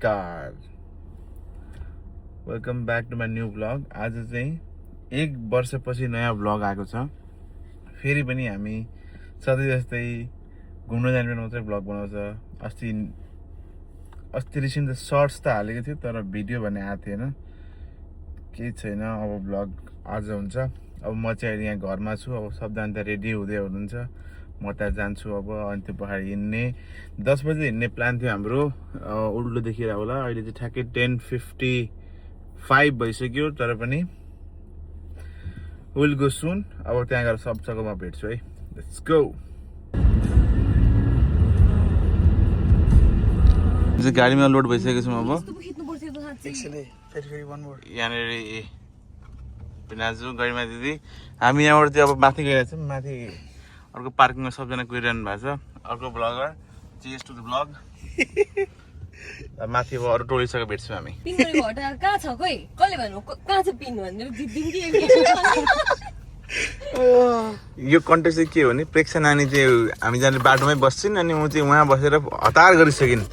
Car welcome back to my new blog. आज चाहिँ 1 वर्षपछि नयाँ ब्लग आएको छ। फेरि पनि हामी सधैँ जस्तै घुम्न जाने बेलामा मात्रै ब्लग बनाउँछ। अस्ति रिसेन्ट त सर्ट्स त हालेको थियो तर भिडियो भन्ने आएको थिएन, केही छैन। अब ब्लग आज हुन्छ। अब म चाहिँ अहिले यहाँ घरमा छु। अब सबजना त रेडी हुँदै हुनुहुन्छ, म त्यहाँ जान्छु। अब अनि त्यो पछाडि हिँड्ने 10 बजे हिँड्ने प्लान थियो हाम्रो। उल्टो देखिरहेको होला, अहिले चाहिँ ठ्याक्कै 10:55 भइसक्यो। तर पनि विल गो सुन। अब त्यहाँ गएर सबसँग म भेट्छु है। Let's go. गाडीमा लोड भइसकेको छौँ। अब यहाँनिर पिनाजु गाडीमा दिदी हामी यहाँबाट चाहिँ अब माथि गइरहेको छौँ। माथि अर्को पार्किङमा सबजना गइरहनु भएको छ। अर्को ब्लगर चेस टु द ब्लग। माथि अब अरू टोलिसँग भेट्छौँ हामी। कहाँ छ खोइ कसले भन्नु कहाँ छ पिन भनेर यो कन्टेक्स्ट चाहिँ के हो भने प्रेक्षा नानी चाहिँ हामी जाने बाटोमै बस्छिन् अनि म चाहिँ उहाँ बसेर हतार गरिसकिन्।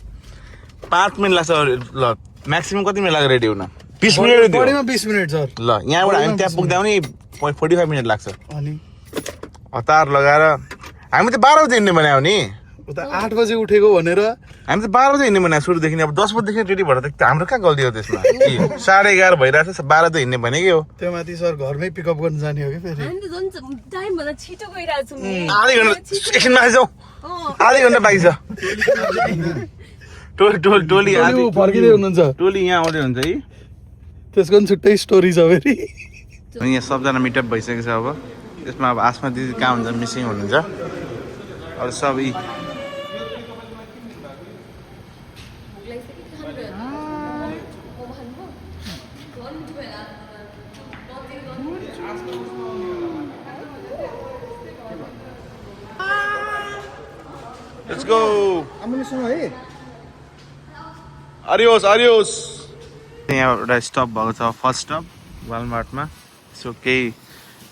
5 मिनट लाग्छ। ल म्याक्सिमम् कति मिनट लाग्छ रेडी हुन? 20 मिनट। 20 minute sir. ल यहाँबाट हामी त्यहाँ पुग्दा पनि 45 मिनट लाग्छ। अनि हतार लगाएर हामी त 12 बजे हिँड्ने बनायो नि। उता 8 बजे उठेको भनेर हामी त 12 बजे हिँड्ने बनायो सुरुदेखि। अब 10 बजेदेखि रेडी भएर त हाम्रो कहाँ गल्ती हो त्यसमा? 11:30 भइरहेको छ, 12 त हिँड्ने भनेकै हो। त्यो माथि सर घरमै पिकअप गर्न जाने हो कि फेरि। टाइम भन्दा छिटो गइरहेको छु। आधी घन्टा एकछिन माथि जाउँ। आधी घन्टा बाँकी छ। टोली फर्किँदै हुनुहुन्छ। टोली यहाँ आउँदै हुन्छ है। त्यसको पनि छुट्टै स्टोरी छ फेरि। अनि यहाँ सबजना मिटअप भइसकेको छ। अब यसमा अब आसमा दिदी कहाँ हुन्छ, मिसिङ हुनुहुन्छ। अरू सबै Let's go. Adios. यहाँ एउटा स्टप भएको छ, फर्स्ट स्टप वालमार्टमा। सो केही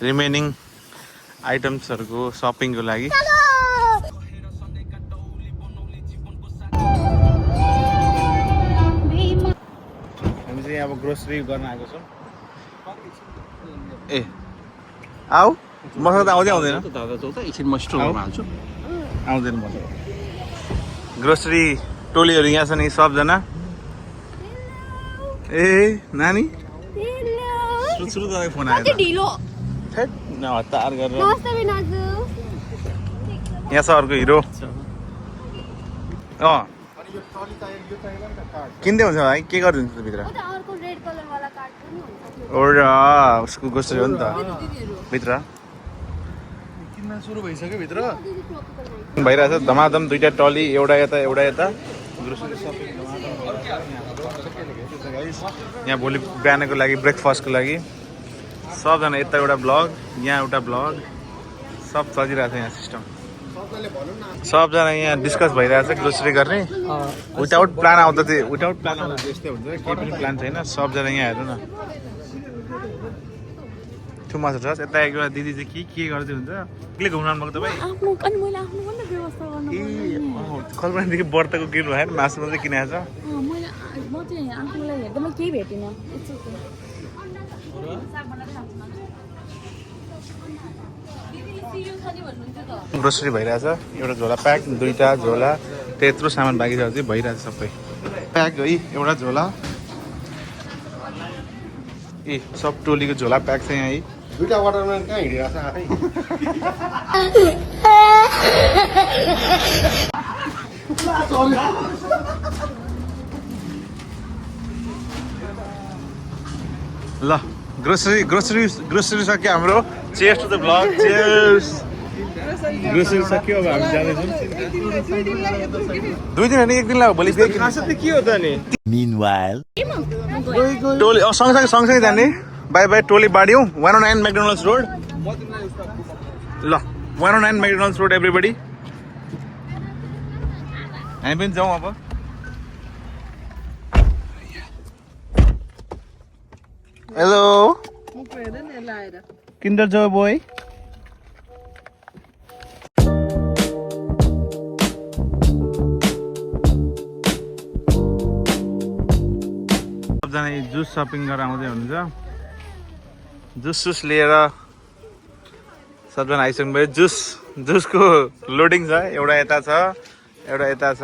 रिमेनिङ आइटम्सहरूको सपिङको लागि। हामी चाहिँ अब ग्रोसरी गर्न आएको छौँ। ए आऊ मसँग त आउँदै आउँदैन। आउँदैन म। ग्रोसरी टोलीहरू यहाँ छ नि सबजना। ए नानी सुरु गरेको फोन आयो। हतार गरेर यहाँ छ अर्को हिरो। किन्दै हुन्छ है, के गरिदिन्छ भित्र? उसको ग्रोसरी हो नि त भित्र। सुरु भइसक्यो भित्र भइरहेछ धमाधम। 2टा टली, एउटा यता एउटा यता। ग्रोसरी सपिङ यहाँ भोलि बिहानको लागि ब्रेकफास्टको लागि सबजना यता एउटा ब्लग, यहाँ एउटा ब्लग, सब चलिरहेछ यहाँ सिस्टम। सबजना यहाँ डिस्कस भइरहेछ ग्रोसरी गर्ने। विदाउट प्लान आउँदा चाहिँ यस्तै हुन्छ। केही पनि प्लान छैन। सबजना यहाँ हेर्नु न। माछा छ यता। एकजना दिदी चाहिँ के गर्दै हुन्छ? के घुम्न आउनुभएको तपाईँ? कल्पनादेखि व्रतको किन्नु भएन, मासु मात्रै किनेको छ। ग्रोसरी भइरहेछ। एउटा झोला प्याक, 2टा झोला, त्यत्रो सामान बाँकी छ चाहिँ भइरहेछ सबै प्याक है। एउटा झोला ए सब टोलीको झोला प्याक छ यहाँ है। 2टा वाटरम्यान कहाँ हिँडिरहेछ आफै? ल ग्रोसरी सक्यो हाम्रो। Cheers to the blog. Cheers. Grocery सक्यो। अब हामी जाँदैछौँ। 2 दिन होइन 1 दिन लाग्यो। भोलि फेरि के हो त नि? टोली सँगसँगै जाने। बाई बाई टोली बाड्यौँ। 109 McDonald's रोड। ल 109 McDonald's रोड एभ्रिबडी। हामी पनि जाउँ अब। Hello Kinder Joy boy. सबजना जुस सपिङ गरेर आउँदै हुनुहुन्छ जुस लिएर सबजना आइसक्नुभयो जुसको लोडिङ छ एउटा यता छ एउटा यता छ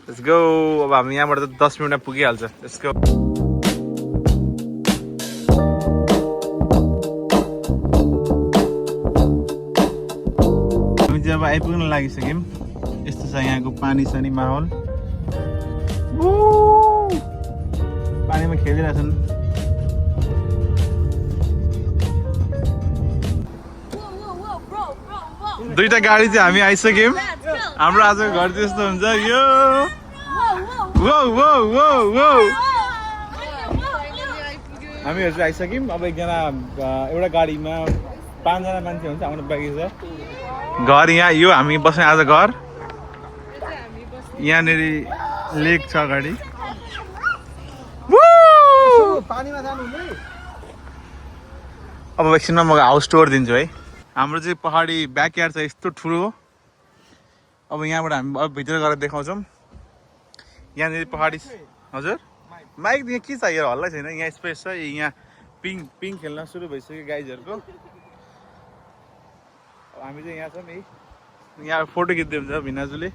लेट्स गो अब हामी यहाँबाट त 10 मिनेटमा पुगिहाल्छ लेट्स गो हामी चाहिँ अब आइपुग्न लागिसक्यौँ यस्तो छ यहाँको पानी सनी माहौल पानीमा खेलिरहेछन् दुईटा गाडी चाहिँ हामी आइसक्यौँ हाम्रो आजको घर चाहिँ यस्तो हुन्छ यो हामीहरू चाहिँ आइसक्यौँ अब एकजना एउटा गाडीमा 5 जना मान्छे हुन्छ आउनु बाँकी छ घर यहाँ यो हामी बस्ने आज घर यहाँनिर लेक छ अगाडि अब एकछिनमा म हाउस टुर दिन्छु है हाम्रो चाहिँ पहाडी ब्याकयार्ड छ यस्तो ठुलो अब यहाँबाट हामी अब भित्र गएर देखाउँछौँ यहाँनिर पहाडी हजुर माइक यहाँ के छ यहाँ हल्लै छैन यहाँ स्पेस छ यहाँ पिङ खेल्न सुरु भइसक्यो गाइजहरूको हामी चाहिँ यहाँ छौँ है यहाँ फोटो खिच्दै हुन्छ भिनाजुले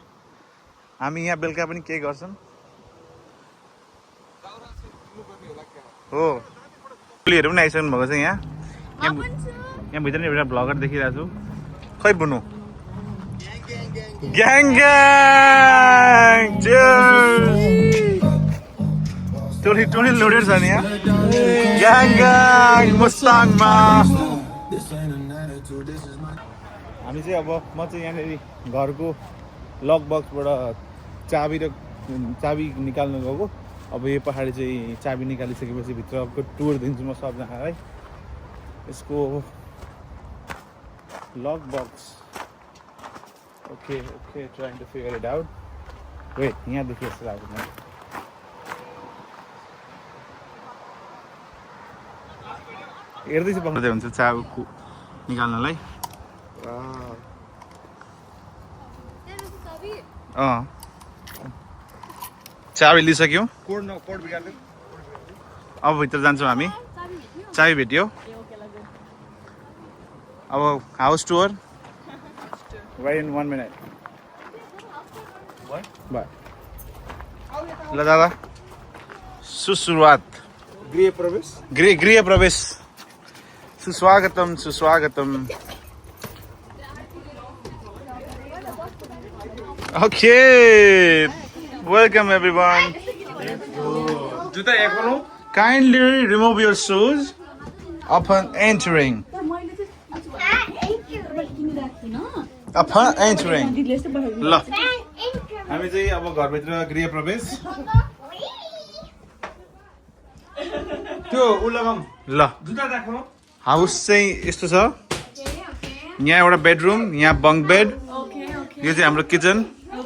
हामी यहाँ बेलुका पनि केही गर्छौँ हो पुलीहरू पनि आइसक्नु भएको छ यहाँ भित्र नि एउटा भ्लगर देखिरहेको छु खै बुनु ग्याङ टोली लोडेड छ नि यहाँ ग्याङ मुस्ताङमा हामी चाहिँ अब म चाहिँ यहाँनिर घरको लक बक्सबाट चाबी निकाल्नु गएको अब यो पहाडी चाहिँ चाबी निकालिसकेपछि भित्रको टुर दिन्छु म सबजनालाई यसको lock box okay trying to figure it out wait यहाँदेखि यस्तो लाग्छ हेर्दैछु पक्रिँदै हुन्छ चाबी निकाल्नलाई चाबी लिइसक्यौँ अब भित्र जान्छौँ हामी चाबी भेट्यो अब house tour right in 1 minute bye ल दादा सुसुरुवात गृह प्रवेश सुस्वागतम okay welcome everyone kindly remove your shoes upon entering ल हामी चाहिँ अब घरभित्र गृह प्रवेश त्यो ल हाउस चाहिँ यस्तो छ यहाँ एउटा बेडरुम यहाँ बङ्क बेड यो चाहिँ हाम्रो किचन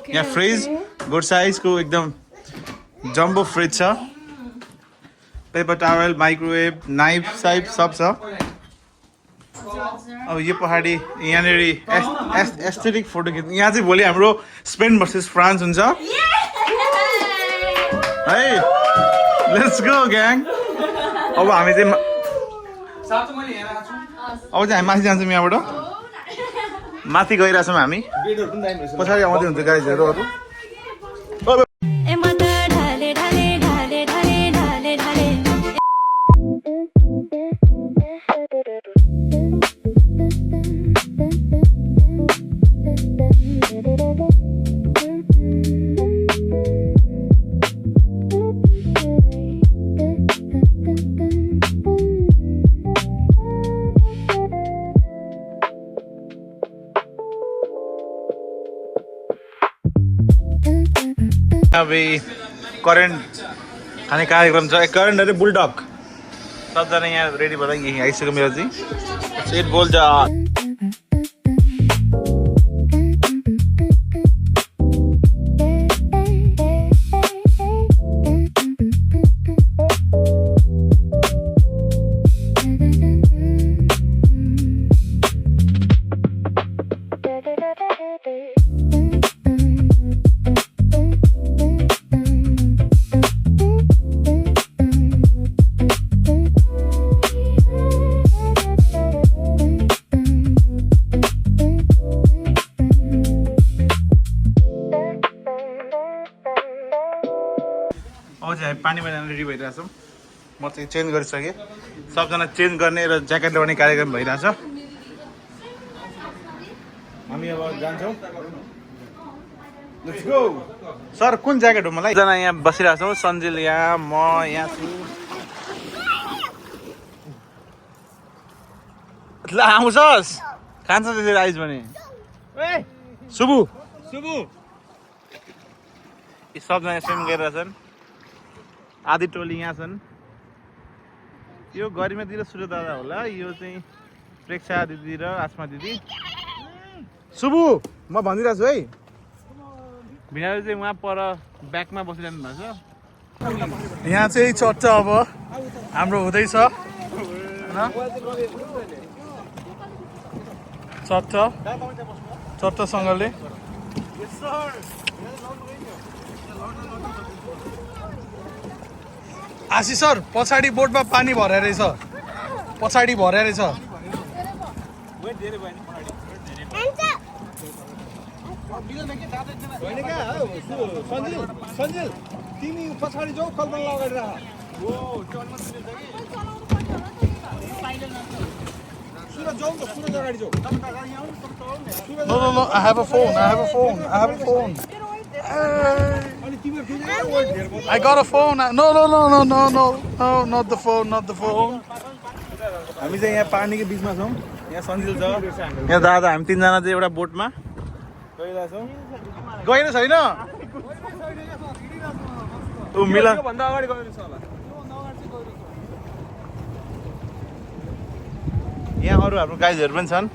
यहाँ फ्रिज गुड साइजको एकदम जम्बो फ्रिज छ पेपर टावल माइक्रोवेभ नाइफ साइफ सब छ अब यो पहाडी यहाँनिर एस्थेटिक फोटो खिच्नु यहाँ चाहिँ भोलि हाम्रो स्पेन भर्सेस फ्रान्स हुन्छ है लेट्स गो ग्याङ अब हामी चाहिँ हामी माथि जान्छौँ यहाँबाट माथि गइरहेछौँ हामी पछाडि आउँदै हुन्छ गाइजहरू अरू अभी करेन्ट खाने कार्यक्रम छ करेन्ट अरे बुलडग सबजना यहाँ रेडी भएर यहीँ आइसक्यो मेरो चाहिँ सेट बोल्छ अब चाहिँ हामी पानीमा जान रेडी भइरहेछौँ म चाहिँ चेन्ज गरिसकेँ सबजना चेन्ज गर्ने र ज्याकेट लगाउने कार्यक्रम भइरहेछ हामी अब जान्छौँ लेट्स गो सर कुन ज्याकेट हो मलाई जना यहाँ बसिरहेको छौँ सन्जिल यहाँ म यहाँ छु ल आउँछस् खान्छ त्यसरी आइज भने सुबु सुबु यी सबजना स्विम गरिरहेछन् आधी टोली यहाँ छन् यो गरिमातिर सूर्य दादा होला यो चाहिँ प्रेक्षा दिदी र आसमा दिदी सुबु म भनिदिरहेको छु है भिनाले चाहिँ उहाँ पर ब्याकमा बसिरहनु भएको छ यहाँ चाहिँ चर्चा अब हाम्रो हुँदैछ चर्चासँगले आशिष सर पछाडि बोटमा पानी भरे रहेछ पछाडि भरे रहेछ सन्जिल तिमी पछाडि जाऊ कल्पना लगाएर No, I have a phone. I got a phone. No, not the phone. हामी चाहिँ यहाँ पानीको बिचमा छौँ यहाँ सन्जिल छ यहाँ दादा हामी तीनजना चाहिँ एउटा बोटमा गइरहेछौँ गएन छैन मिला भन्दा अगाडि गएको होला यहाँ अरू हाम्रो गाइजहरू पनि छन्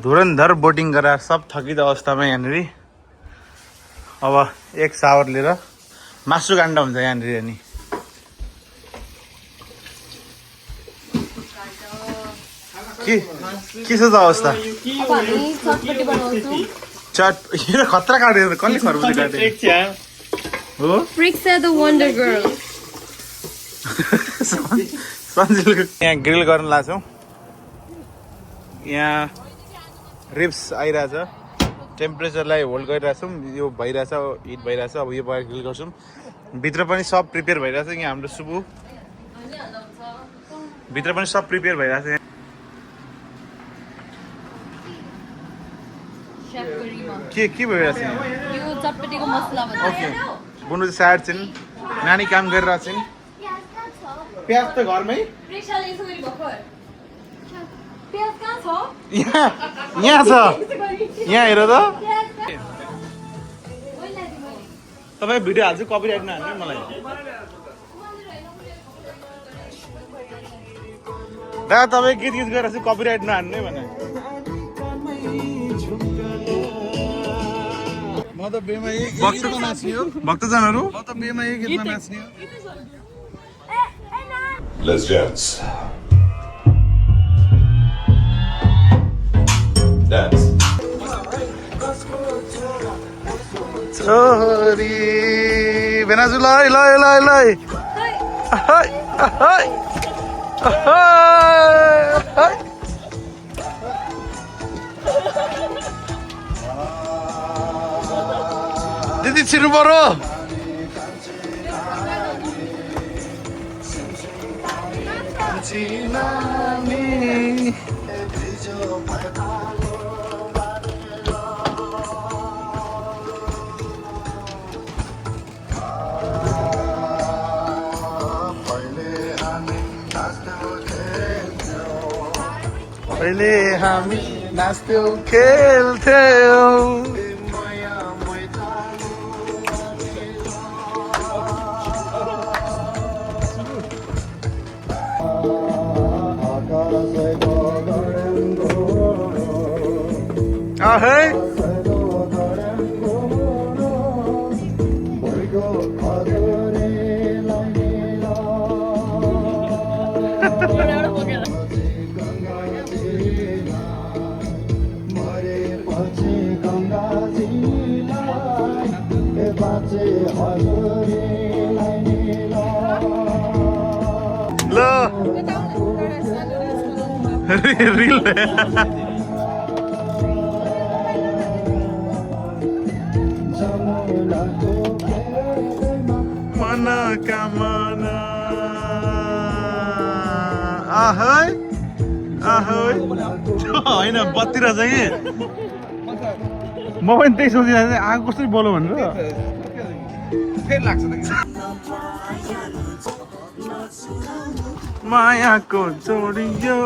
धुरन्धर बोटिङ गरेर सब थकित अवस्थामा यहाँनिर अब एक सावर लिएर मासु काण्ड हुन्छ यहाँनिर अनि के छ त अवस्था चट यो खतरा काट्यो कसले खरबुजी काट्यो हो Prixia the Wonder Girl. सन्जिलको यहाँ ग्रिल गर्न लाग्छौँ यहाँ रिब्स आइरहेछ टेम्परेचरलाई होल्ड गरिरहेछौँ यो भइरहेछ हिट भइरहेछ अब यो भएर ग्रिल गर्छौँ भित्र पनि सब प्रिपेयर भइरहेछ यहाँ हाम्रो सुबु भित्र पनि सब प्रिपेयर भइरहेछ यहाँ के भइरहेछ यहाँ यो चटपटीको मसला भन्छ ओके बुनु चाहिँ साइड छिन् नानी काम गरिरहेको छिन् प्याज त घरमै प्रेक्षाले यसो गरी भर्खर प्याज कहाँ छ यहाँ छ यहाँ हेर त तपाईँ भिडियो हाल्छु कपिराइट नहाल्नु मलाई दादा तपाईँ गीत गरेर चाहिँ कपिराइट नहाल्नु भने म त बेमा एक गीतमा नाच्ने हो भक्तजनहरू म त बेमा एक गीतमा नाच्ने हो Let's dance. Dance. छोरी बेनाजु ल दिदी छिर्नु पर्यो पहिले हामी नाच्थ्यौँ खेल्थ्यौँ Hey. मनोकामना आहै आहै होइन बत्ती रहेछ कि म पनि त्यही सोचिरहेको थिएँ आगो कसरी बोल्यो भनेर फेरि लाग्छ त मायाको जोडियो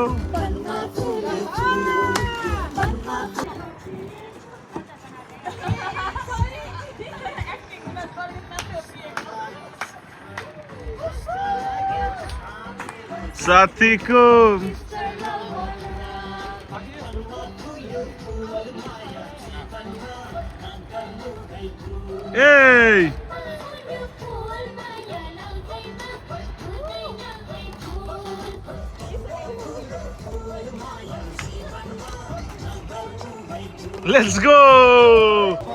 साथीको ए Let's go!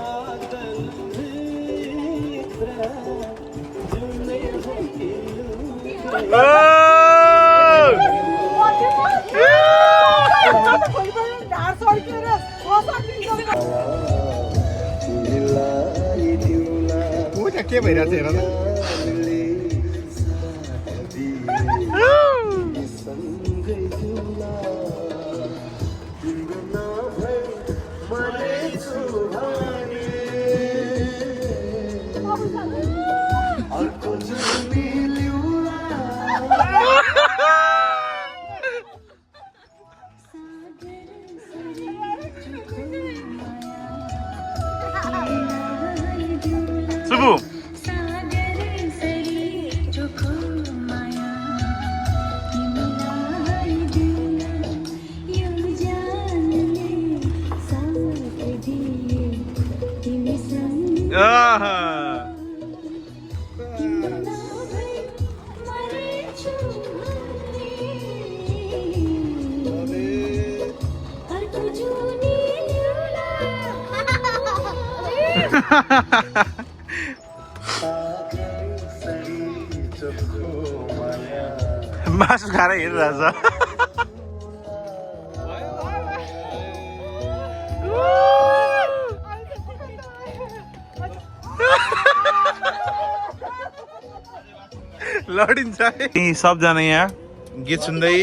के भइरहेको छ हेर त सुबु मासु खाएर हिँडिरहेछ लडिन्छ सबजना यहाँ गीत सुन्दै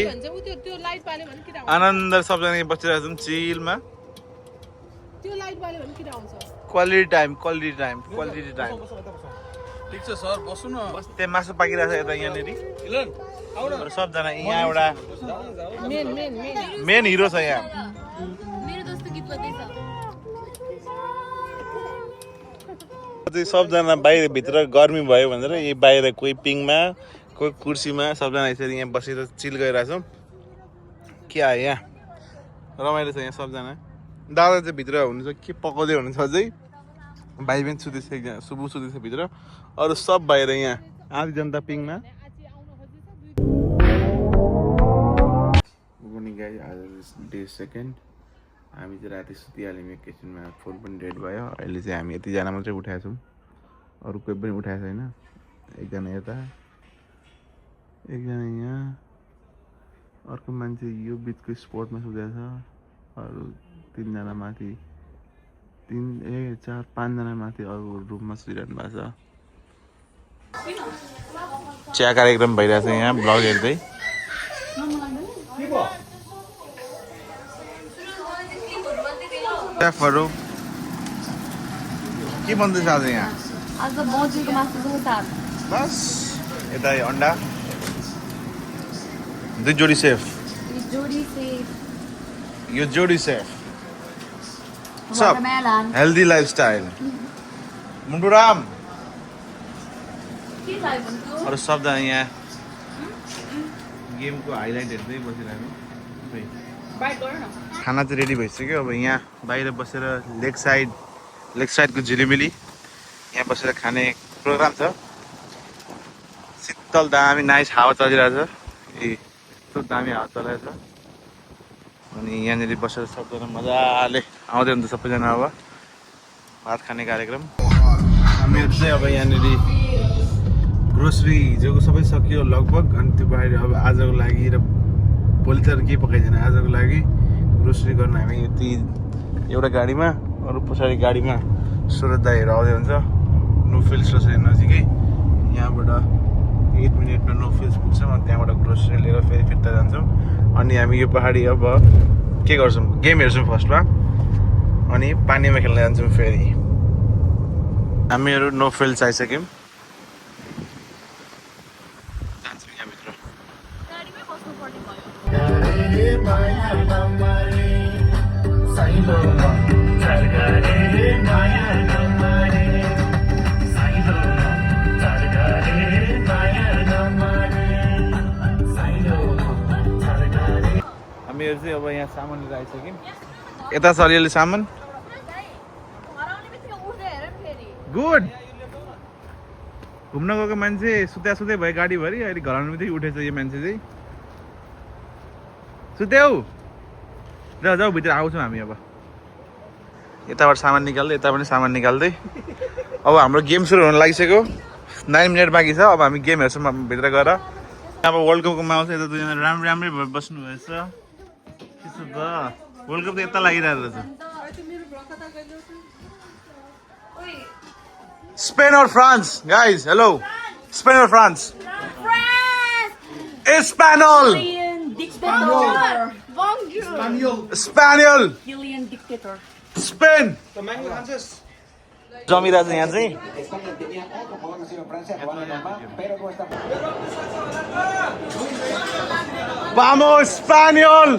आनन्द सबजना यहाँ बसिरहेको छौँ चिलमा क्वालिटी टाइम ठिक छ सर बस्नु न बस त्यहाँ मासु पाकिरहेको छ यता यहाँनिर सबजना यहाँ एउटा मेन हिरो छ यहाँ सबजना बाहिर भित्र गर्मी भयो भनेर यही बाहिर कोही पिङमा कोही कुर्सीमा सबजना यसरी यहाँ बसेर चिल गरिरहेछौँ क्या यहाँ रमाइलो छ यहाँ सबजना दादा चाहिँ भित्र हुनुहुन्छ के पकाउँदै हुनुहुन्छ अझै भाइ पनि सुतेछ एकजना सुबु सुतेछ भित्र अरू सब बाहिर यहाँ आधी जनता पिङमा गाइस आज डे सेकेन्ड हामी चाहिँ राति सुतिहाल्यौँ एकैछिनमा फोन पनि डेड भयो अहिले चाहिँ हामी यतिजना मात्रै उठाएका छौँ अरू कोही पनि उठाएको छैन एकजना यता एकजना यहाँ अर्को मान्छे यो बिचको स्पोर्टमा सुतेको छ अरू तिनजना माथि चार पाँचजना माथि अरू रुममा सुतिरहनु भएको छ चिया कार्यक्रम भइरहेछ यहाँ ब्लग हेर्दै शेफहरू के बन्दैछ आज यहाँ आज बजेको मासुसँग साग बस यता अन्डा दुई जोडी सेफ यो जोडी सेफ सब हेल्दी लाइफस्टाइल मुन्टुराम अरू सबजना यहाँ गेमको हाइलाइट हेर्दै बसिरहेको खाना चाहिँ रेडी भइसक्यो अब यहाँ बाहिर बसेर लेग साइडको झिलिमिली यहाँ बसेर खाने प्रोग्राम छ शीतल दामी नाइस हावा चलिरहेछ यस्तो दामी हावा चलिरहेछ अनि यहाँनिर बसेर सबजना मजाले आउँदै हुन्छ सबैजना अब भात खाने कार्यक्रम हामीहरू चाहिँ अब यहाँनिर ग्रोसरी हिजोको सबै सकियो लगभग अनि त्यो बाहिर अब आजको लागि र भोलि त केही पकाइँदैन आजको लागि ग्रोसरी गर्न हामी यति एउटा गाडीमा अरू पछाडि गाडीमा सुरज दाईहरू आउँदै हुन्छ नो फिल्स रहेछ नजिकै यहाँबाट 8 मिनटमा नो फिल्स पुग्छ त्यहाँबाट ग्रोसरी लिएर फेरि फिर्ता जान्छौँ अनि हामी यो पहाडी अब के गर्छौँ गेम हेर्छौँ फर्स्टमा अनि पानीमा खेल्न जान्छौँ फेरि हामीहरू नो फिल्स आइसक्यौँ जान्छौँ यहाँभित्र गाडीमै बस्नुपर्ने भयो हामीहरू चाहिँ अब यहाँ सामान लिएर आइसक्यौँ यता छ अलिअलि सामान गुड घुम्न गएको मान्छे सुत्या सुत्दै भयो गाडीभरि अहिले घर आउनु बित्तिकै उठेछ यो मान्छे चाहिँ सुत्याउ जाऊ जाऊ भित्र आउँछौँ हामी अब यताबाट सामान निकाल्दै यता पनि सामान निकाल्दै अब हाम्रो गेम सुरु हुन लागिसक्यो 9 मिनट बाँकी छ अब हामी गेम हेर्छौँ भित्र गएर अब वर्ल्ड कपको माहौल छ यता दुईजना राम्रै बस्नु भएछ त्यसो त वर्ल्ड कप त यता लागिरहेको रहेछ Spain or France, guys? Hello. Spain or France? Espanol. Spaniel. Spain. जमिरहेछ यहाँ चाहिँ Vamos Spaniel.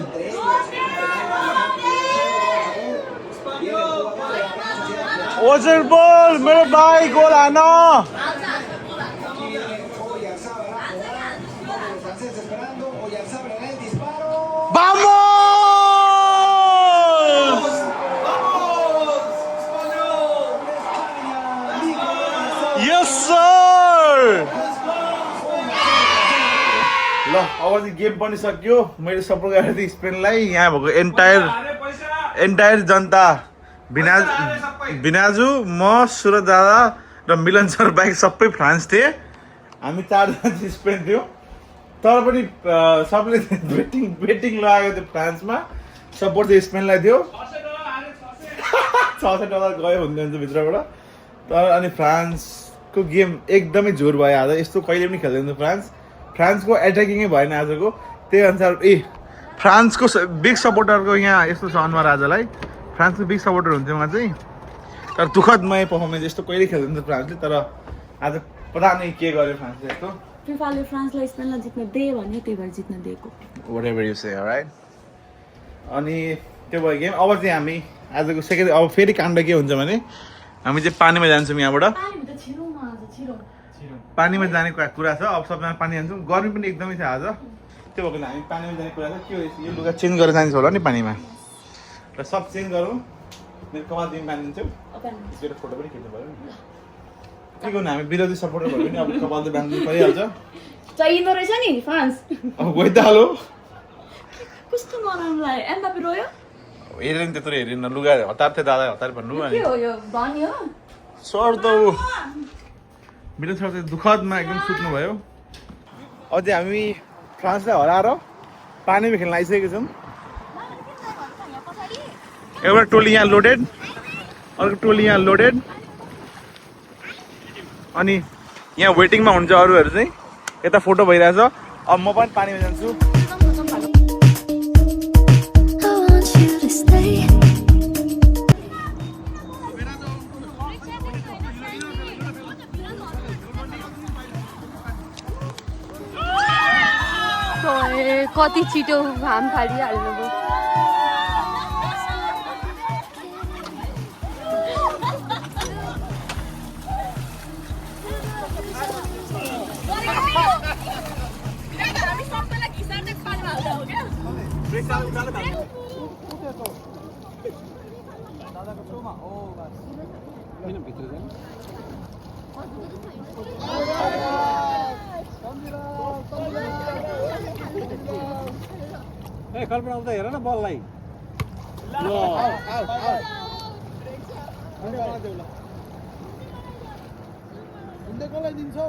ओजर बोल मेरो भाइ गोल हान Vamos! Yes sir! ल अब चाहिँ गेम पनि सक्यो मैले सपोर्ट गरेको थिएँ स्पेनलाई यहाँ भएको एन्टायर जनता बिनाजु म सुरज दादा र मिलन सर बाहेक सबै फ्रान्स थिए हामी 4 जना स्पेन थियौँ तर पनि सबले बेटिङ लगाएको थियो फ्रान्समा सपोर्ट चाहिँ स्पेनलाई थियो $600 गयो हुन्थ्यो भित्रबाट तर अनि फ्रान्सको गेम एकदमै जोर भयो आज यस्तो कहिले पनि खेल्दैन फ्रान्सको एट्याकिङै भएन आजको त्यही अनुसार फ्रान्सको बिग सपोर्टरको यहाँ यस्तो छ अनुहार आजलाई फ्रान्सको बिग सपोर्टर हुन्थ्यो उहाँ चाहिँ तर दुःखदमय पर्फर्मेन्स यस्तो कहिले खेल्दैन फ्रान्सले तर आज पता नै के गर्यो फ्रान्सले यस्तो फिफाले फ्रान्सलाई स्पेनलाई जित्न दे भन्यो त्यही भएर जित्न दिएको whatever you say alright अनि त्यो भयो गेम अब चाहिँ हामी आजको सेकेन्ड अब फेरि काण्ड के हुन्छ भने हामी चाहिँ पानीमा जान्छौँ यहाँबाट पानीमा जाने कुरा छ अब सबजना पानी जान्छौँ गर्मी पनि एकदमै छ आज त्यो भएको हामी पानीमा जाने कुरा छ के यो लुगा चेन्ज गरेर जान्छ होला नि पानीमा र सब चेन्ज गरौँ मेरो कपाल दिम बाँधिदिन्छौँ मेरो फोटो पनि खिच्नु पऱ्यो नि के गर्नु हामी विरोधी सपोर्टर भयो भने अब कपाल त बाँध्नु परिहाल्छ चाहिँदो रहेछ नि फ्रान्स अब गइ त हालो कस्तो नराम्रोलाई एम्बापे रोयो हेरेन त्यत्रो हेरेन लुगा हतार थियो दादा हतार भन्नु के हो यो धनी हो सर त मेरो सर चाहिँ दुःखदमा एकदम सुत्नु भयो अझै हामी फ्रान्सलाई हराएर पानीमा खेल्न आइसकेको छौँ एउटा टोली यहाँ लोडेड अर्को टोली यहाँ लोडेड अनि यहाँ वेटिङमा हुन्छ अरूहरू चाहिँ यता फोटो भइरहेछ अब म पनि पानीमा जान्छु कति छिटो घाम फालिहाल्नु भयो कल्पना आउँदा हेर न बललाई कसलाई दिन्छौ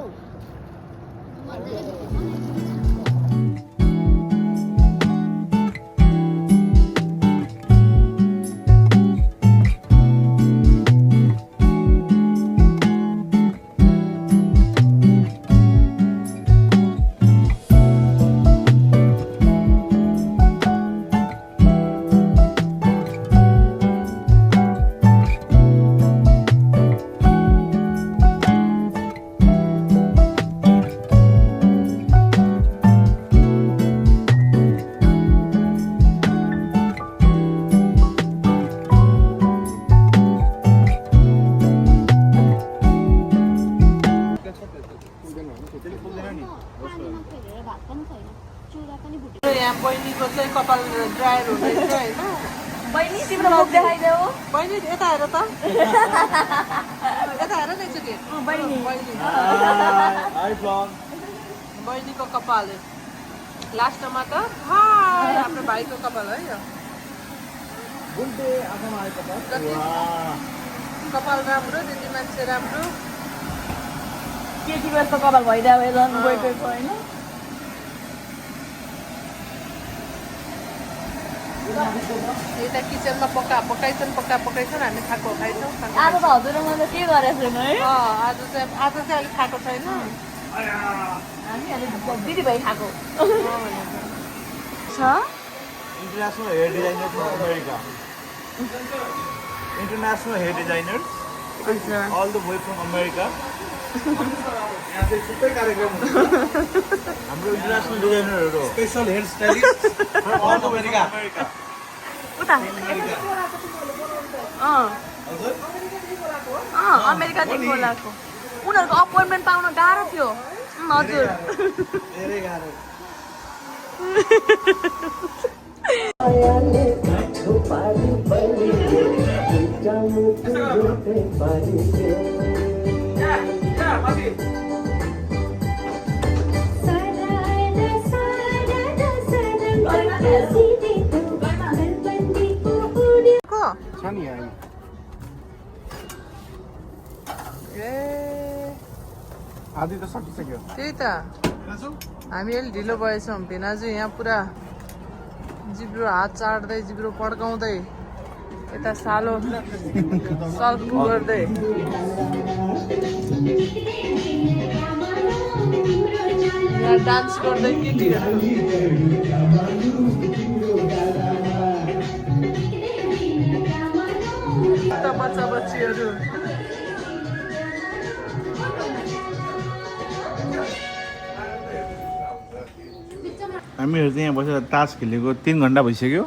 बहिनीको चाहिँ कपाल ड्रायर हुँदैछ होइन बहिनी तिम्रो मुख देखाइदेऊ बहिनी यता हेर त यता हेर न एकचोटि बहिनीको कपाल लास्टमा त हाय हाम्रो भाइको कपाल है यो कपाल राम्रो दिदी मान्छे राम्रो केटी बेलको कपाल भइरहेको झन् गइरहेको होइन यता किचनमा पकाइछन् हामी खाएको खाइछौँ आज त हजुरआमा त के गरेको छैन है आज चाहिँ अलिक खाएको छैन हामीहरूले दिदी भाइ खाएको छ International hair designers from America. International hair designers. All the way from America. यहाँ चाहिँ छुट्टै कार्यक्रम हुन्छ हाम्रो इन्टरनेसनल डिजाइनरहरू special hair stylist all the way from America. उता अमेरिकादेखि बोलाएको उनीहरूको अपोइन्टमेन्ट पाउन गाह्रो थियो हजुर धेरै गाह्रो छ नि यहाँ आधी त सकिसक्यो त्यही त हामी अलि ढिलो भएछौँ भिनाजु यहाँ पुरा जिब्रो हात चाट्दै जिब्रो पड्काउँदै यता सालो सल्फ गर्दै यहाँ डान्स गर्दै केटीहरू बच्चा बच्चीहरू हामीहरू चाहिँ यहाँ बसेर तास खेलेको 3 घन्टा भइसक्यो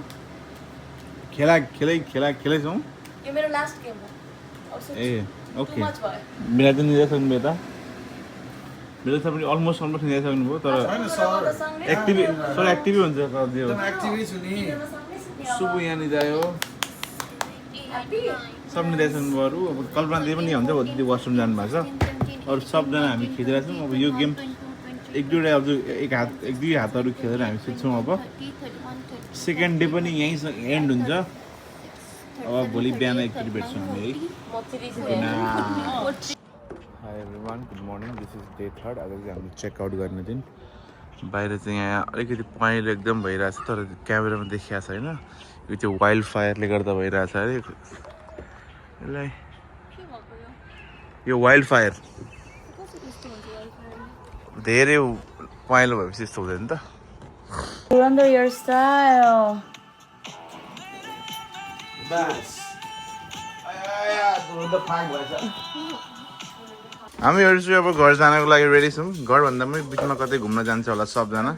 खेलेछौँ यो मेरो लास्ट गेम हो ए ओके मिलाई त निदाइसक्नुभयो त मेरो त पनि अलमोस्ट निदाइसक्नुभयो तर एक्टिभै हुन्छ सुबु यहाँ निदायो सब निदाइसक्नुभयो अरू अब कल्पना दिदी पनि हुन्छ दिदी वासरुम जानुभएको छ अरू सबजना हामी खेलिरहेको छौँ अब यो गेम एक दुई हातहरू खेलेर हामी सुत्छौँ अब सेकेन्ड डे पनि यहीँ एन्ड हुन्छ अब भोलि बिहान एकचोटि भेट्छौँ हामी है high everyone good morning this is day 3 आज चाहिँ हामी चेकआउट गर्ने दिन बाहिर चाहिँ यहाँ अलिकति पहेँलो एकदम भइरहेछ तर क्यामेरामा देखिएको छैन यो चाहिँ वाइल्ड फायरले गर्दा भइरहेछ अरे यसलाई यो वाइल्ड फायर धेरै पहेँलो भएपछि यस्तो हुँदैन त Wonder your style. हामीहरू चाहिँ अब घर जानको लागि रेडी छौँ घरभन्दा पनि बिचमा कतै घुम्न जान्छ होला सबजना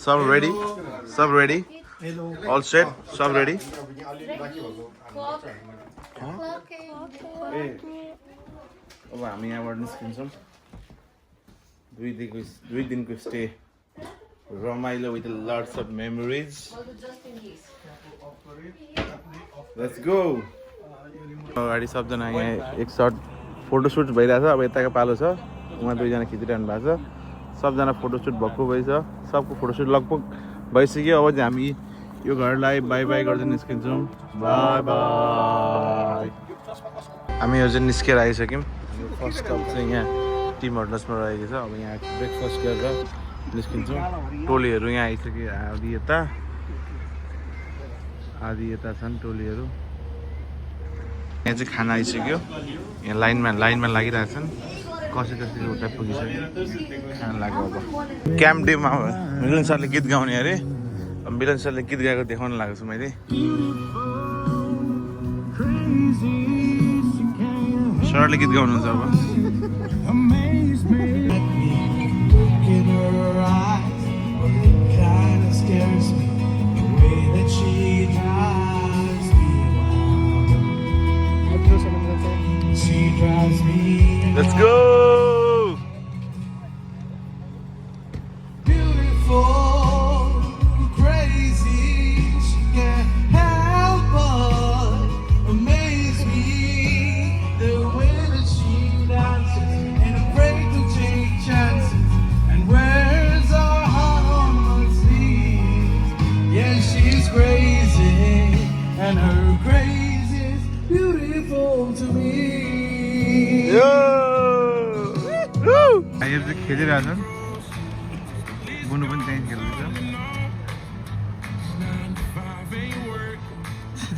सब रेडी अल सेट सब रेडी अब हामी यहाँबाट निस्किन्छौँ दुई दिनको स्टे रमाइलो with lots of memories let's go अगाडि सबजना यहाँ एक सर्ट फोटोसुट भइरहेछ अब यताको पालो छ उहाँ दुईजना खिचिरहनु भएको छ सबजना फोटोसुट भएको भएछ सबको फोटोसुट लगभग भइसक्यो अब चाहिँ हामी यो घरलाई बाई बाई गर्दै निस्किन्छौँ बाई बाई हामीहरू चाहिँ निस्केर आइसक्यौँ फर्स्ट कप चाहिँ यहाँ टिम हर्टसमा रहेको छ अब यहाँ ब्रेकफास्ट गरेर निस्किन्छौँ टोलीहरू यहाँ आइसक्यो आधी यता छन् टोलीहरू यहाँ चाहिँ खाना आइसक्यो यहाँ लाइनमा लागिरहेछन् कसै उता पुगिसक्यो खाना लाग्यो अब क्याम्प डेमा मिलन सरले गीत गाउने अरे अब मिलन सरले गीत गाएको देखाउन लागेको छु मैले सरले गीत गाउनुहुन्छ अब Let's go! Beautiful भाइहरू चाहिँ खेलिरहेछन् बुनु पनि त्यहीँ खेल्दैछ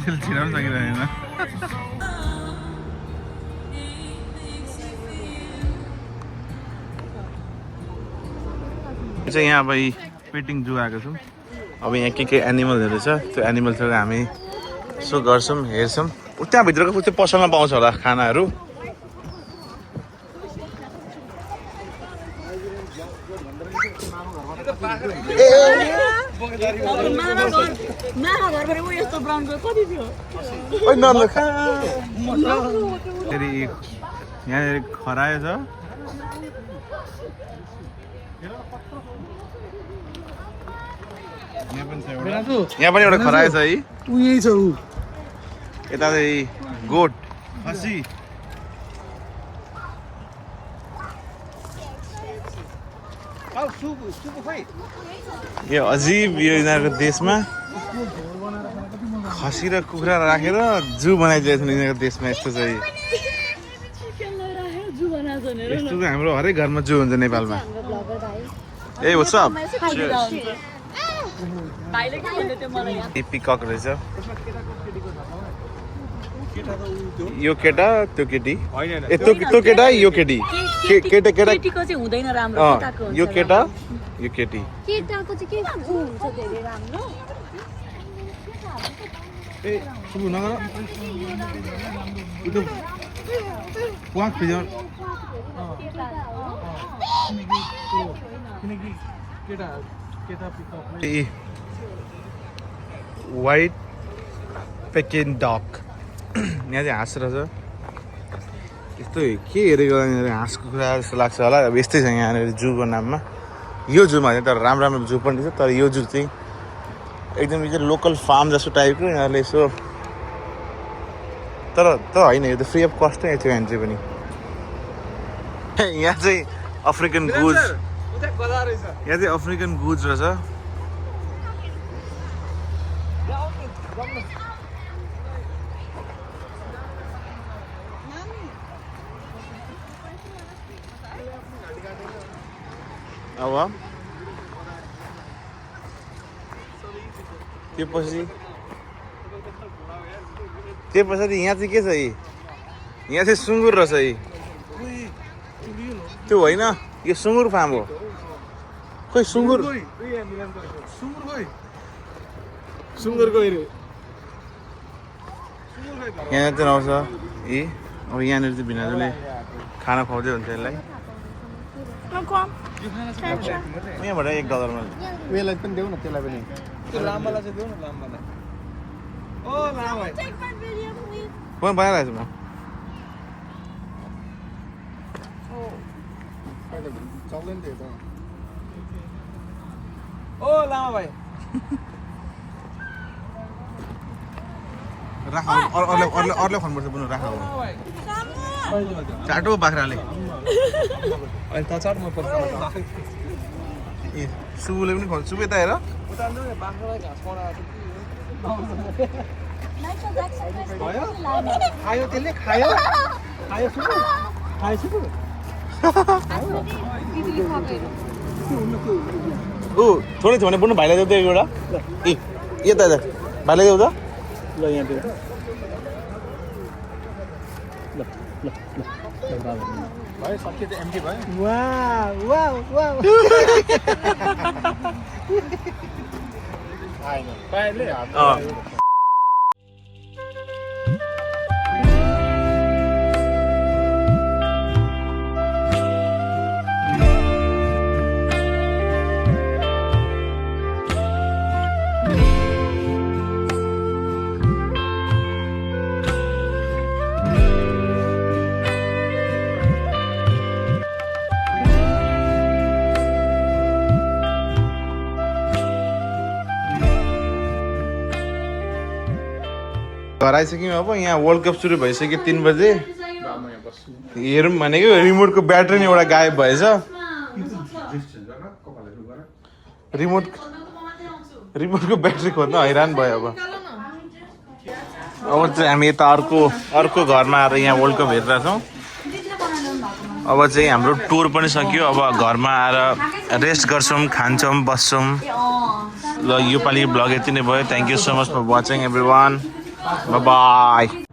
त्यसले छिराउनु सकिरहेन चाहिँ यहाँ अब पेटिङ जू आएको छौँ अब यहाँ के एनिमलहरू छ त्यो एनिमल्सहरू हामी यसो गर्छौँ हेर्छौँ त्यहाँभित्रको कुछ चाहिँ पसलमा पाउँछ होला खानाहरू फेरि यहाँनिर खरायो छ यहाँ पनि एउटा खरायो छ है यही छ ऊ यता चाहिँ गोठ खसी यो अजीब यो यिनीहरूको देशमा खसी र कुखुरा राखेर जू बनाइदिएको छ यिनीहरूको देशमा यस्तो चाहिँ यस्तो चाहिँ हाम्रो हरेक घरमा जू हुन्छ नेपालमा ए हो सब पिकक रहेछ यो केटा त्यो केटी ए त्यो केटा यो केटी केटा केटा केटीको चाहिँ हुँदैन राम्रो केटाको हुन्छ यो केटा यो केटी केटाको चाहिँ के हुन्छ धेरै राम्रो ए सुबु नगर एकदम वाक फिजर ए व्हाइट पेकिन डग यहाँ चाहिँ हाँस रहेछ यस्तो के हेरेको हाँस कुखुरा जस्तो लाग्छ होला अब यस्तै छ यहाँनिर जूको नाममा यो जूमा चाहिँ तर राम्रो राम्रो जू पनि छ तर यो जू चाहिँ एकदम यो चाहिँ लोकल फार्म जस्तो टाइपको यिनीहरूले यसो तर होइन यो त फ्री अफ कस्टै थियो यहाँ चाहिँ पनि यहाँ चाहिँ अफ्रिकन गुज यहाँ चाहिँ अफ्रिकन गुज रहेछ अब त्यो पछाडि यहाँ चाहिँ के छ यहाँ चाहिँ सुँगुर रहेछ त्यो होइन यो सुँगुर फार्म हो खोइ सुँगुर यहाँ चाहिँ आउँछ ए अब यहाँनिर चाहिँ भिनाजुले खाना खुवाउँदै हुन्छ यसलाई यहाँबाट $1 उयोलाई पनि देऊ न त्यसलाई पनि त्यो लाम्बालाई चाहिँ देऊ न लाम्बालाई ओ लाम भाइ पनि बनाइरहेको छु म चल्दैन त्यो त ओ लामा भाइ राख अरूले खानुपर्छ बुनु राख चाटो बाख्राले अहिले त चाट म पर्छ ए सुबुले पनि खुवाउँछ सुबु यता हेर बाख्रालाई घाँस पराएको खायो त्यसले खायो खायो सुरु खायो सुरु ऊ थोरै थियो भने बुनु भाइलाई देऊ त एउटा ए यता यता भाइलाई देऊ त ल यहाँ देऊ भयो सकियो त एम्टी भयो वाउ वाउ वाउ आएन पाइले घर आइसक्यौँ अब यहाँ वर्ल्ड कप सुरु भइसक्यो 3 बजे हेरौँ भनेको रिमोटको ब्याट्री नै एउटा गायब भएछ रिमोटको ब्याट्री खोज्न हैरान भयो अब चाहिँ हामी यता अर्को घरमा आएर यहाँ वर्ल्ड कप हेरिरहेछौँ अब चाहिँ हाम्रो टुर पनि सक्यो अब घरमा आएर रेस्ट गर्छौँ खान्छौँ बस्छौँ ल योपालि ब्लग यति नै भयो thank you so much for watching everyone bye by